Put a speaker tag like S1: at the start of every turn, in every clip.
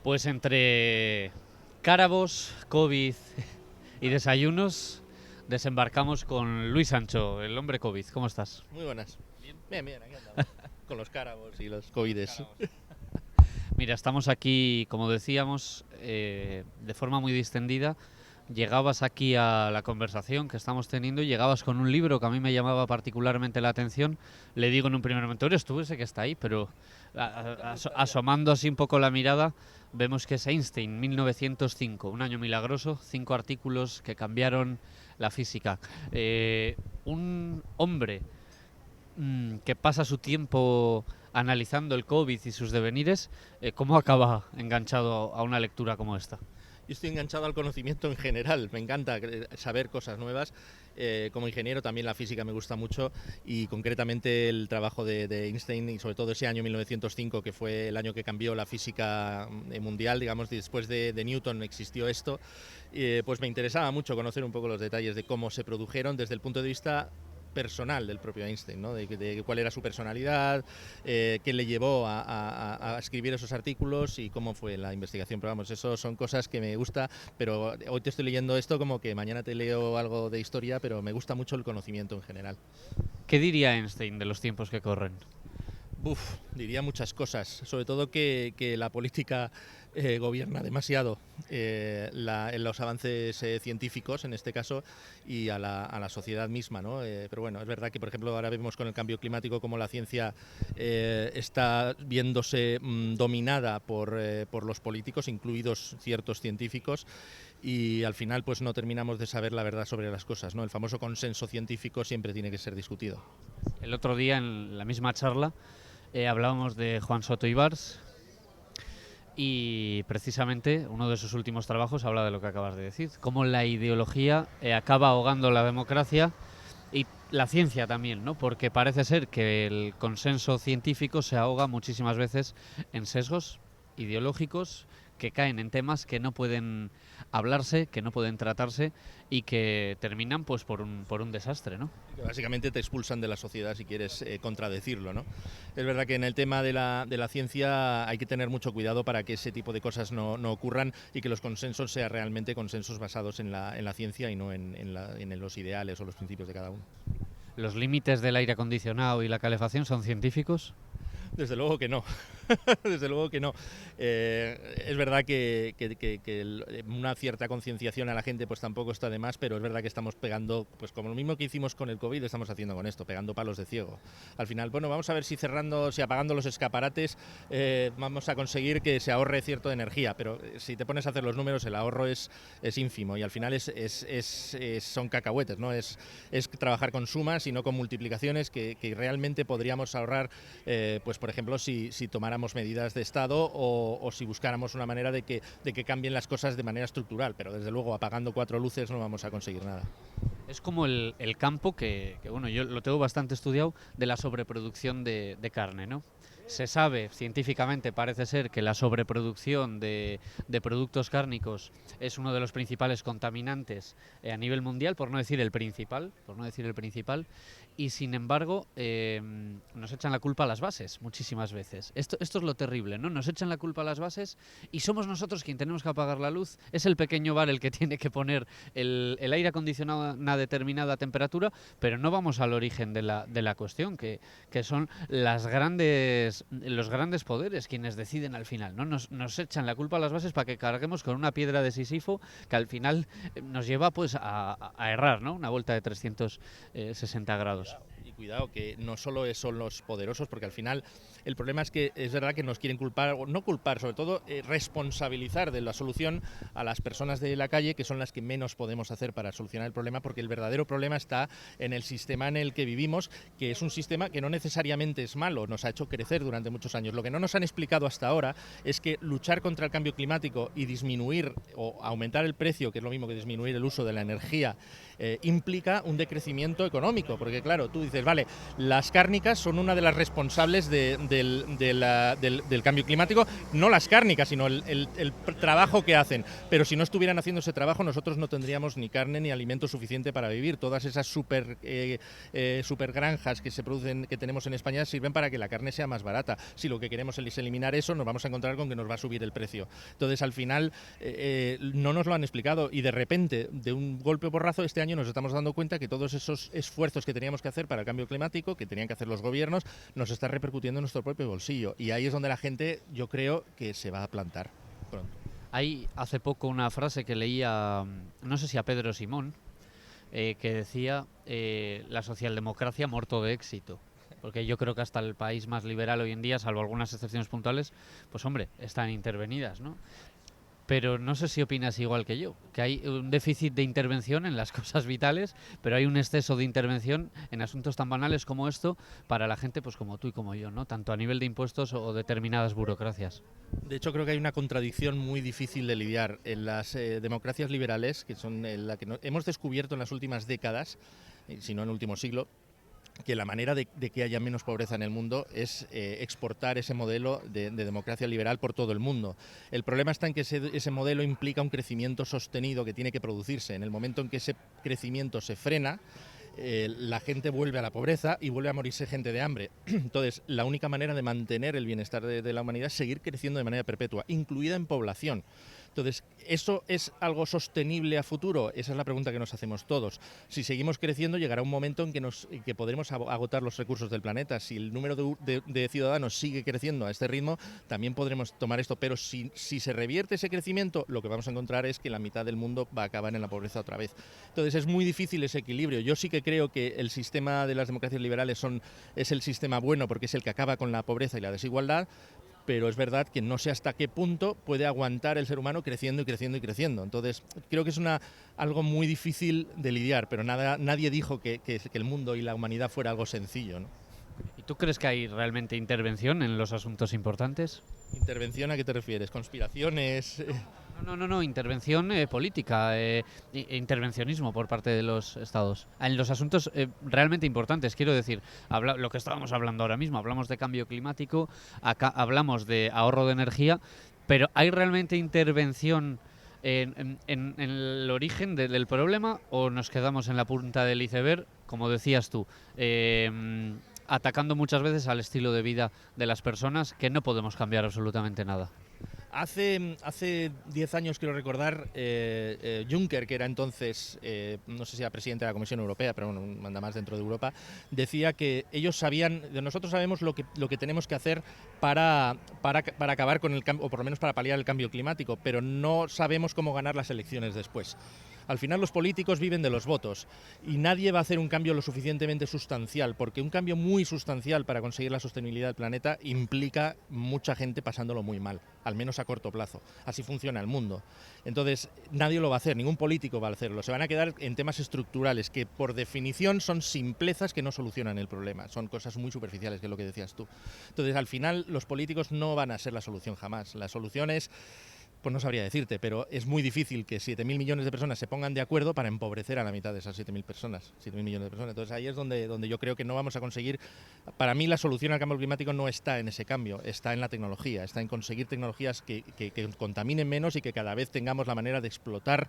S1: Pues entre cárabos, COVID y desayunos, desembarcamos con Luis Sancho, el hombre COVID. ¿Cómo estás?
S2: Muy buenas. Bien, bien, aquí andamos. Con los cárabos y los covides.
S1: Mira, estamos aquí, como decíamos, de forma muy distendida. Llegabas aquí a la conversación que estamos teniendo y llegabas con un libro que a mí me llamaba particularmente la atención. Le digo en un primer momento, eres tú ese que está ahí, pero asomando así un poco la mirada, vemos que es Einstein, 1905, un año milagroso, 5 artículos que cambiaron la física. Un hombre que pasa su tiempo analizando el COVID y sus devenires, ¿cómo acaba enganchado a una lectura como esta?
S2: Yo estoy enganchado al conocimiento en general, me encanta saber cosas nuevas. Como ingeniero también la física me gusta mucho y concretamente el trabajo de Einstein y sobre todo ese año 1905 que fue el año que cambió la física mundial, digamos, después de Newton existió esto, pues me interesaba mucho conocer un poco los detalles de cómo se produjeron desde el punto de vista personal del propio Einstein, ¿no? de cuál era su personalidad, qué le llevó a escribir esos artículos y cómo fue la investigación. Pero vamos, eso son cosas que me gusta, pero hoy te estoy leyendo esto como que mañana te leo algo de historia, pero me gusta mucho el conocimiento en general.
S1: ¿Qué diría Einstein de los tiempos que corren?
S2: Diría muchas cosas, sobre todo que la política gobierna demasiado en los avances científicos, en este caso, y a la sociedad misma, ¿no? Pero bueno, es verdad que, por ejemplo, ahora vemos con el cambio climático cómo la ciencia está viéndose dominada por los políticos, incluidos ciertos científicos, y al final pues no terminamos de saber la verdad sobre las cosas, ¿no? El famoso consenso científico siempre tiene que ser discutido.
S1: El otro día, en la misma charla, hablábamos de Juan Soto Ibars y precisamente uno de sus últimos trabajos habla de lo que acabas de decir, cómo la ideología acaba ahogando la democracia y la ciencia también, ¿no? Porque parece ser que el consenso científico se ahoga muchísimas veces en sesgos ideológicos que caen en temas que no pueden hablarse, que no pueden tratarse y que terminan pues por un desastre, ¿no?
S2: Básicamente te expulsan de la sociedad si quieres contradecirlo, ¿no? Es verdad que en el tema de la ciencia hay que tener mucho cuidado para que ese tipo de cosas no ocurran y que los consensos sean realmente consensos basados en la ciencia y no en los ideales o los principios de cada uno.
S1: ¿Los límites del aire acondicionado y la calefacción son científicos?
S2: Desde luego que no. Desde luego que no. Es verdad que una cierta concienciación a la gente pues tampoco está de más, pero es verdad que estamos pegando, pues como lo mismo que hicimos con el COVID, estamos haciendo con esto, pegando palos de ciego. Al final, bueno, vamos a ver si apagando los escaparates vamos a conseguir que se ahorre cierta energía, pero si te pones a hacer los números, el ahorro es ínfimo y al final son cacahuetes, ¿no? Es trabajar con sumas y no con multiplicaciones que realmente podríamos ahorrar, pues por ejemplo, si tomáramos medidas de Estado o si buscáramos una manera de que cambien las cosas de manera estructural, pero desde luego apagando 4 luces no vamos a conseguir nada.
S1: Es como el campo que, bueno, yo lo tengo bastante estudiado, de la sobreproducción de carne, ¿no? Se sabe, científicamente parece ser que la sobreproducción de productos cárnicos es uno de los principales contaminantes a nivel mundial, por no decir el principal, y sin embargo nos echan la culpa a las bases muchísimas veces. Esto es lo terrible, ¿no? Nos echan la culpa a las bases y somos nosotros quien tenemos que apagar la luz. Es el pequeño bar el que tiene que poner el aire acondicionado a una determinada temperatura, pero no vamos al origen de la cuestión, que son los grandes poderes quienes deciden al final, ¿no? Nos echan la culpa a las bases para que carguemos con una piedra de Sísifo que al final nos lleva pues a errar, ¿no? Una vuelta de 360 grados.
S2: Y cuidado, que no solo son los poderosos, porque al final el problema es que es verdad que nos quieren culpar, o no culpar, sobre todo responsabilizar de la solución a las personas de la calle, que son las que menos podemos hacer para solucionar el problema, porque el verdadero problema está en el sistema en el que vivimos, que es un sistema que no necesariamente es malo, nos ha hecho crecer durante muchos años. Lo que no nos han explicado hasta ahora es que luchar contra el cambio climático y disminuir o aumentar el precio, que es lo mismo que disminuir el uso de la energía, implica un decrecimiento económico, porque claro, tú dices, vale, las cárnicas son una de las responsables del cambio climático, no las cárnicas, sino el trabajo que hacen. Pero si no estuvieran haciendo ese trabajo, nosotros no tendríamos ni carne ni alimento suficiente para vivir. Todas esas super granjas que se producen, que tenemos en España, sirven para que la carne sea más barata. Si lo que queremos es eliminar eso, nos vamos a encontrar con que nos va a subir el precio. Entonces, al final, no nos lo han explicado y de repente, de un golpe porrazo, este año nos estamos dando cuenta que todos esos esfuerzos que teníamos que hacer para el cambio climático, que tenían que hacer los gobiernos, nos está repercutiendo en nuestro propio bolsillo. Y ahí es donde la gente, yo creo, que se va a plantar pronto.
S1: Hay hace poco una frase que leía, no sé si a Pedro Simón, que decía la socialdemocracia muerto de éxito. Porque yo creo que hasta el país más liberal hoy en día, salvo algunas excepciones puntuales, pues hombre, están intervenidas, ¿no? Pero no sé si opinas igual que yo, que hay un déficit de intervención en las cosas vitales, pero hay un exceso de intervención en asuntos tan banales como esto para la gente pues como tú y como yo, ¿no? Tanto a nivel de impuestos o determinadas burocracias.
S2: De hecho, creo que hay una contradicción muy difícil de lidiar. En las democracias liberales, que son la que hemos descubierto en las últimas décadas, si no en el último siglo, que la manera de que haya menos pobreza en el mundo es exportar ese modelo de democracia liberal por todo el mundo. El problema está en que ese modelo implica un crecimiento sostenido que tiene que producirse. En el momento en que ese crecimiento se frena, la gente vuelve a la pobreza y vuelve a morirse gente de hambre. Entonces, la única manera de mantener el bienestar de la humanidad es seguir creciendo de manera perpetua, incluida en población. Entonces, ¿eso es algo sostenible a futuro? Esa es la pregunta que nos hacemos todos. Si seguimos creciendo, llegará un momento en que podremos agotar los recursos del planeta. Si el número de ciudadanos sigue creciendo a este ritmo, también podremos tomar esto. Pero si se revierte ese crecimiento, lo que vamos a encontrar es que la mitad del mundo va a acabar en la pobreza otra vez. Entonces, es muy difícil ese equilibrio. Yo sí que creo que el sistema de las democracias liberales es el sistema bueno porque es el que acaba con la pobreza y la desigualdad, pero es verdad que no sé hasta qué punto puede aguantar el ser humano creciendo y creciendo y creciendo. Entonces, creo que es algo muy difícil de lidiar, pero nadie dijo que el mundo y la humanidad fuera algo sencillo, ¿no?
S1: ¿Y tú crees que hay realmente intervención en los asuntos importantes?
S2: ¿Intervención a qué te refieres? ¿Conspiraciones?
S1: No, intervención política, intervencionismo por parte de los estados. En los asuntos realmente importantes, quiero decir, lo que estábamos hablando ahora mismo, hablamos de cambio climático, hablamos de ahorro de energía, pero ¿hay realmente intervención en el origen del problema o nos quedamos en la punta del iceberg, como decías tú, atacando muchas veces al estilo de vida de las personas que no podemos cambiar absolutamente nada?
S2: Hace 10 años, quiero recordar, Juncker, que era entonces, no sé si era presidente de la Comisión Europea, pero bueno, manda más dentro de Europa, decía que ellos sabían, nosotros sabemos lo que tenemos que hacer para acabar con el cambio, o por lo menos para paliar el cambio climático, pero no sabemos cómo ganar las elecciones después. Al final los políticos viven de los votos y nadie va a hacer un cambio lo suficientemente sustancial, porque un cambio muy sustancial para conseguir la sostenibilidad del planeta implica mucha gente pasándolo muy mal, al menos a corto plazo. Así funciona el mundo. Entonces, nadie lo va a hacer, ningún político va a hacerlo. Se van a quedar en temas estructurales que, por definición, son simplezas que no solucionan el problema. Son cosas muy superficiales, que es lo que decías tú. Entonces, al final, los políticos no van a ser la solución jamás. La solución es... Pues no sabría decirte, pero es muy difícil que 7.000 millones de personas se pongan de acuerdo para empobrecer a la mitad de esas 7.000 personas, 7.000 millones de personas. Entonces ahí es donde yo creo que no vamos a conseguir. Para mí la solución al cambio climático no está en ese cambio, está en la tecnología, está en conseguir tecnologías que contaminen menos y que cada vez tengamos la manera de explotar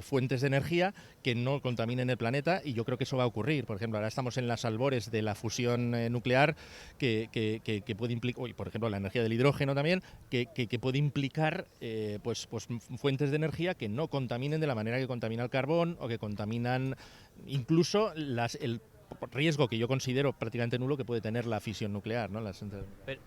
S2: fuentes de energía que no contaminen el planeta, y yo creo que eso va a ocurrir. Por ejemplo, ahora estamos en las albores de la fusión nuclear que puede implicar, por ejemplo, la energía del hidrógeno también, que puede implicar pues fuentes de energía que no contaminen de la manera que contamina el carbón o que contaminan incluso el riesgo que yo considero prácticamente nulo que puede tener la fisión nuclear, ¿no?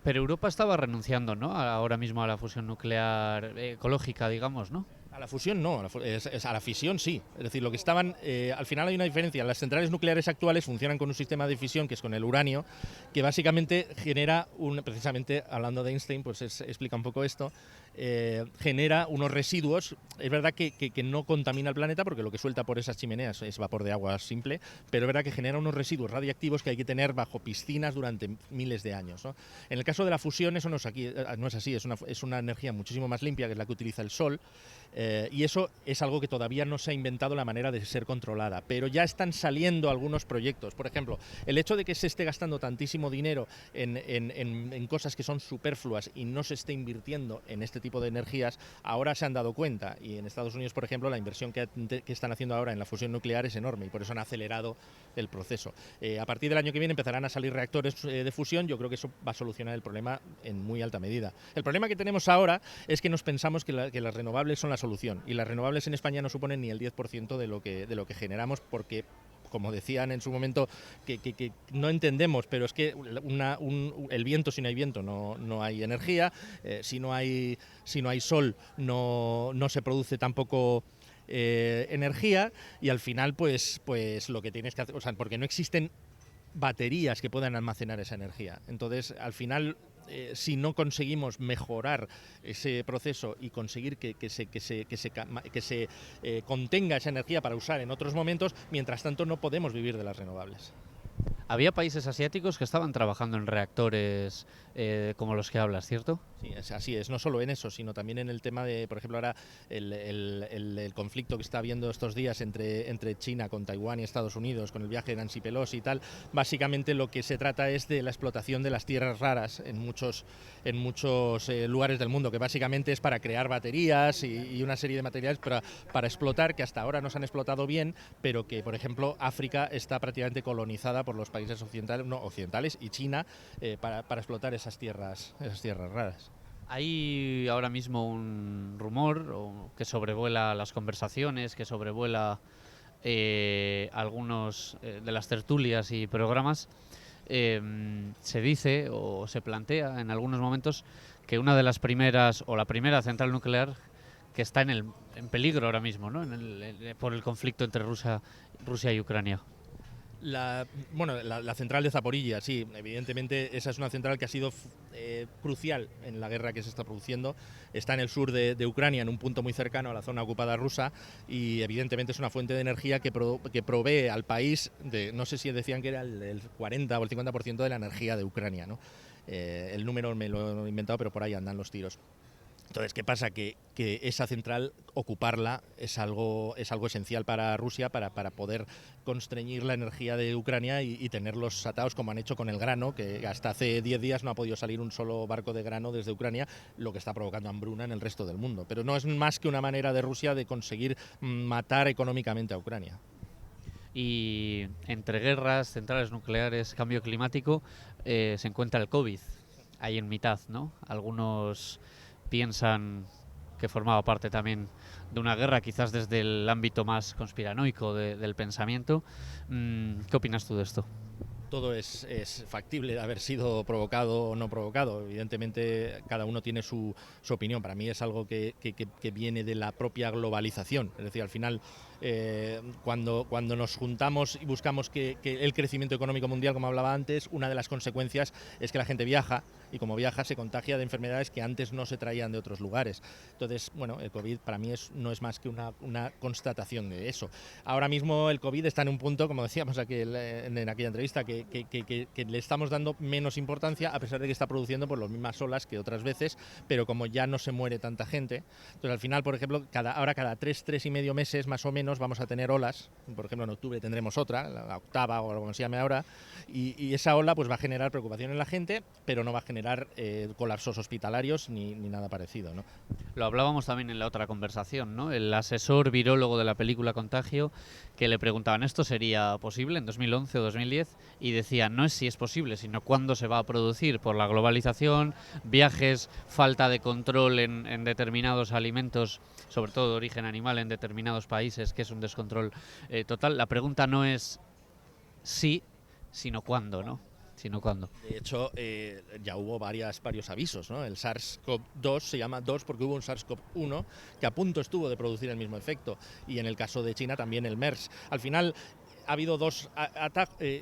S1: Pero Europa estaba renunciando, ¿no? Ahora mismo a la fusión nuclear ecológica, digamos, ¿no?
S2: A la fusión no, a la fisión sí. Es decir, lo que estaban, al final hay una diferencia. Las centrales nucleares actuales funcionan con un sistema de fisión que es con el uranio, que básicamente genera, precisamente hablando de Einstein, pues explica un poco esto, genera unos residuos. Es verdad que no contamina el planeta porque lo que suelta por esas chimeneas es vapor de agua simple, pero es verdad que genera unos residuos radiactivos que hay que tener bajo piscinas durante miles de años, ¿no? En el caso de la fusión eso no es así, es una energía muchísimo más limpia, que es la que utiliza el Sol, Y eso es algo que todavía no se ha inventado la manera de ser controlada, pero ya están saliendo algunos proyectos. Por ejemplo, el hecho de que se esté gastando tantísimo dinero en cosas que son superfluas y no se esté invirtiendo en este tipo de energías, ahora se han dado cuenta, y en Estados Unidos, por ejemplo, la inversión que están haciendo ahora en la fusión nuclear es enorme y por eso han acelerado el proceso. A partir del año que viene empezarán a salir reactores de fusión. Yo creo que eso va a solucionar el problema en muy alta medida. El problema que tenemos ahora es que nos pensamos que las renovables son la solución, y las renovables en España no suponen ni el 10% de lo que generamos, porque, como decían en su momento, que no entendemos, pero es que el viento, si no hay viento no hay energía, si no hay sol no se produce tampoco energía, y al final pues lo que tienes que hacer, o sea, porque no existen baterías que puedan almacenar esa energía. Entonces, al final, si no conseguimos mejorar ese proceso y conseguir que se contenga esa energía para usar en otros momentos, mientras tanto no podemos vivir de las renovables.
S1: Había países asiáticos que estaban trabajando en reactores como los que hablas, ¿cierto?
S2: Sí, así es, no solo en eso, sino también en el tema de, por ejemplo, ahora el conflicto que está habiendo estos días entre China con Taiwán y Estados Unidos, con el viaje de Nancy Pelosi y tal. Básicamente lo que se trata es de la explotación de las tierras raras en muchos lugares del mundo, que básicamente es para crear baterías y una serie de materiales para explotar, que hasta ahora no se han explotado bien, pero que, por ejemplo, África está prácticamente colonizada por los países occidentales y China para explotar esas tierras raras.
S1: Hay ahora mismo un rumor que sobrevuela las conversaciones, que sobrevuela algunos de las tertulias y programas. Se dice o se plantea en algunos momentos que una de las primeras, o la primera central nuclear que está en peligro ahora mismo, ¿no? Por el conflicto entre Rusia y Ucrania.
S2: La central de Zaporilla, sí, evidentemente esa es una central que ha sido crucial en la guerra que se está produciendo. Está en el sur de Ucrania, en un punto muy cercano a la zona ocupada rusa, y evidentemente es una fuente de energía que provee al país no sé si decían que era el 40 o el 50% de la energía de Ucrania, ¿no? El número me lo he inventado, pero por ahí andan los tiros. Entonces, ¿qué pasa? Que esa central, ocuparla es algo esencial para Rusia para poder constreñir la energía de Ucrania y tenerlos atados, como han hecho con el grano, que hasta hace 10 días no ha podido salir un solo barco de grano desde Ucrania, lo que está provocando hambruna en el resto del mundo. Pero no es más que una manera de Rusia de conseguir matar económicamente a Ucrania.
S1: Y entre guerras, centrales nucleares, cambio climático, se encuentra el COVID, ahí en mitad, ¿no? Algunos piensan que formaba parte también de una guerra, quizás desde el ámbito más conspiranoico del pensamiento. ¿Qué opinas tú de esto?
S2: Todo es factible de haber sido provocado o no provocado. Evidentemente, cada uno tiene su opinión. Para mí es algo que viene de la propia globalización. Es decir, al final, cuando nos juntamos y buscamos que el crecimiento económico mundial, como hablaba antes, una de las consecuencias es que la gente viaja, y como viaja se contagia de enfermedades que antes no se traían de otros lugares. Entonces, bueno, el COVID para mí no es más que una constatación de eso. Ahora mismo el COVID está en un punto, como decíamos aquí en aquella entrevista, que le estamos dando menos importancia, a pesar de que está produciendo por las mismas olas que otras veces, pero como ya no se muere tanta gente. Entonces, al final, por ejemplo, ahora cada 3 y medio meses más o menos vamos a tener olas. Por ejemplo, en octubre tendremos otra, la octava o como se llame ahora, y esa ola pues va a generar preocupación en la gente, pero no va a generar colapsos hospitalarios ni nada parecido, ¿no?
S1: Lo hablábamos también en la otra conversación, ¿no? El asesor virólogo de la película Contagio, que le preguntaban, ¿esto sería posible en 2011 o 2010? Y decía, no es si es posible, sino cuándo se va a producir, por la globalización, viajes, falta de control en determinados alimentos, sobre todo de origen animal en determinados países, que es un descontrol total. La pregunta no es si, sino cuándo, ¿no? Sino cuándo.
S2: De hecho, ya hubo varios avisos, ¿no? El SARS-CoV-2 se llama 2 porque hubo un SARS-CoV-1 que a punto estuvo de producir el mismo efecto, y en el caso de China también el MERS. Al final ha habido dos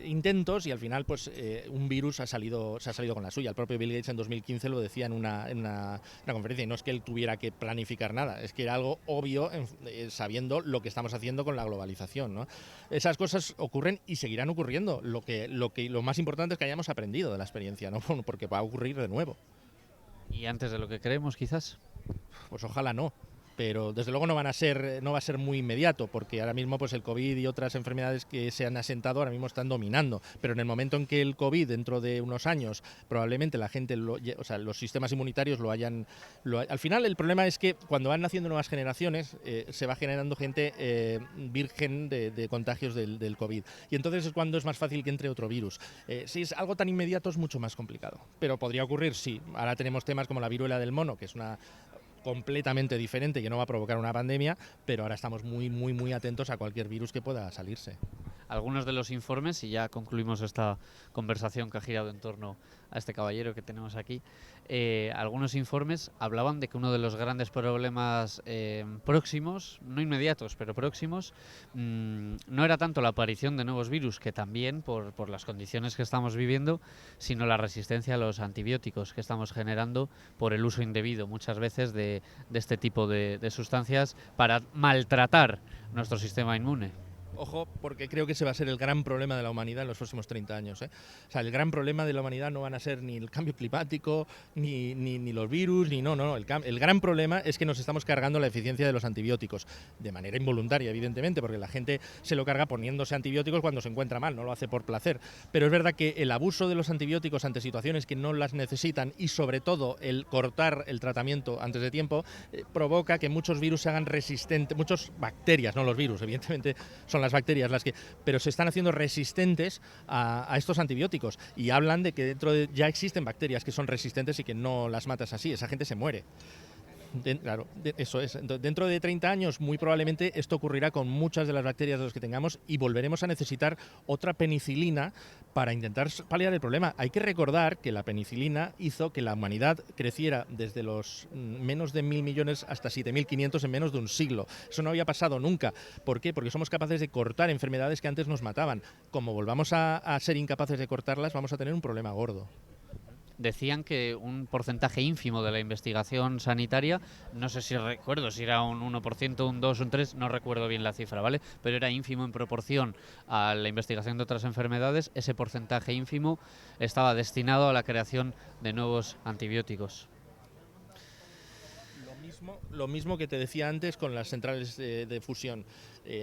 S2: intentos y al final pues un virus se ha salido con la suya. El propio Bill Gates en 2015 lo decía en una conferencia, y no es que él tuviera que planificar nada, es que era algo obvio sabiendo lo que estamos haciendo con la globalización, ¿no? Esas cosas ocurren y seguirán ocurriendo. Lo más importante es que hayamos aprendido de la experiencia, ¿no? Porque va a ocurrir de nuevo.
S1: ¿Y antes de lo que creemos, quizás?
S2: Pues ojalá no. pero desde luego no va a ser muy inmediato, porque ahora mismo pues el COVID y otras enfermedades que se han asentado ahora mismo están dominando, pero en el momento en que el COVID dentro de unos años probablemente la gente, los sistemas inmunitarios al final el problema es que cuando van naciendo nuevas generaciones se va generando gente virgen de contagios del COVID, y entonces es cuando es más fácil que entre otro virus. Si es algo tan inmediato es mucho más complicado, pero podría ocurrir, sí. Ahora tenemos temas como la viruela del mono, que es una completamente diferente, que no va a provocar una pandemia, pero ahora estamos muy atentos a cualquier virus que pueda salirse.
S1: Algunos de los informes, y ya concluimos esta conversación que ha girado en torno a este caballero que tenemos aquí, algunos informes hablaban de que uno de los grandes problemas próximos, no inmediatos, pero próximos, no era tanto la aparición de nuevos virus, que también por las condiciones que estamos viviendo, sino la resistencia a los antibióticos que estamos generando por el uso indebido muchas veces de este tipo de sustancias para maltratar nuestro sistema inmune.
S2: Ojo, porque creo que ese va a ser el gran problema de la humanidad en los próximos 30 años. O sea, el gran problema de la humanidad no van a ser ni el cambio climático, ni los virus, ni no. El gran problema es que nos estamos cargando la eficiencia de los antibióticos, de manera involuntaria, evidentemente, porque la gente se lo carga poniéndose antibióticos cuando se encuentra mal, no lo hace por placer. Pero es verdad que el abuso de los antibióticos ante situaciones que no las necesitan, y sobre todo el cortar el tratamiento antes de tiempo, provoca que muchos virus se hagan resistentes, muchas bacterias, no los virus, evidentemente son las bacterias pero se están haciendo resistentes a estos antibióticos, y hablan de que ya existen bacterias que son resistentes y que no las matas así, esa gente se muere. Claro, eso es. Dentro de 30 años muy probablemente esto ocurrirá con muchas de las bacterias de los que tengamos, y volveremos a necesitar otra penicilina para intentar paliar el problema. Hay que recordar que la penicilina hizo que la humanidad creciera desde los menos de 1.000 millones hasta 7.500 en menos de un siglo. Eso no había pasado nunca. ¿Por qué? Porque somos capaces de cortar enfermedades que antes nos mataban. Como volvamos a ser incapaces de cortarlas, vamos a tener un problema gordo.
S1: Decían que un porcentaje ínfimo de la investigación sanitaria, no sé si recuerdo si era un 1%, un 2, un 3, no recuerdo bien la cifra, ¿vale? Pero era ínfimo en proporción a la investigación de otras enfermedades. Ese porcentaje ínfimo estaba destinado a la creación de nuevos antibióticos.
S2: Lo mismo que te decía antes con las centrales de fusión.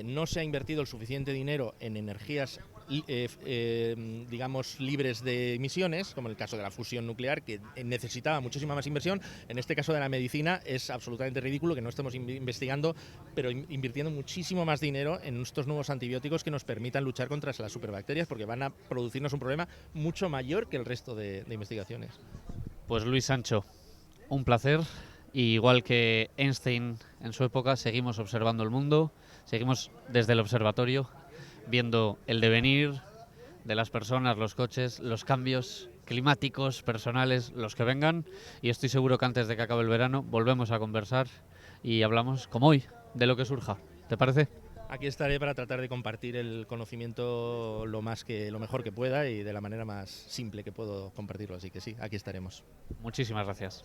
S2: No se ha invertido el suficiente dinero en energías digamos libres de emisiones, como el caso de la fusión nuclear, que necesitaba muchísima más inversión. En este caso de la medicina es absolutamente ridículo que no estemos investigando, pero invirtiendo muchísimo más dinero en estos nuevos antibióticos que nos permitan luchar contra las superbacterias, porque van a producirnos un problema mucho mayor que el resto de investigaciones.
S1: Pues Luis Sancho, un placer. Y igual que Einstein en su época, seguimos observando el mundo, seguimos desde el observatorio viendo el devenir de las personas, los coches, los cambios climáticos, personales, los que vengan, y estoy seguro que antes de que acabe el verano volvemos a conversar y hablamos, como hoy, de lo que surja. ¿Te parece?
S2: Aquí estaré para tratar de compartir el conocimiento lo mejor que pueda y de la manera más simple que puedo compartirlo, así que sí, aquí estaremos.
S1: Muchísimas gracias.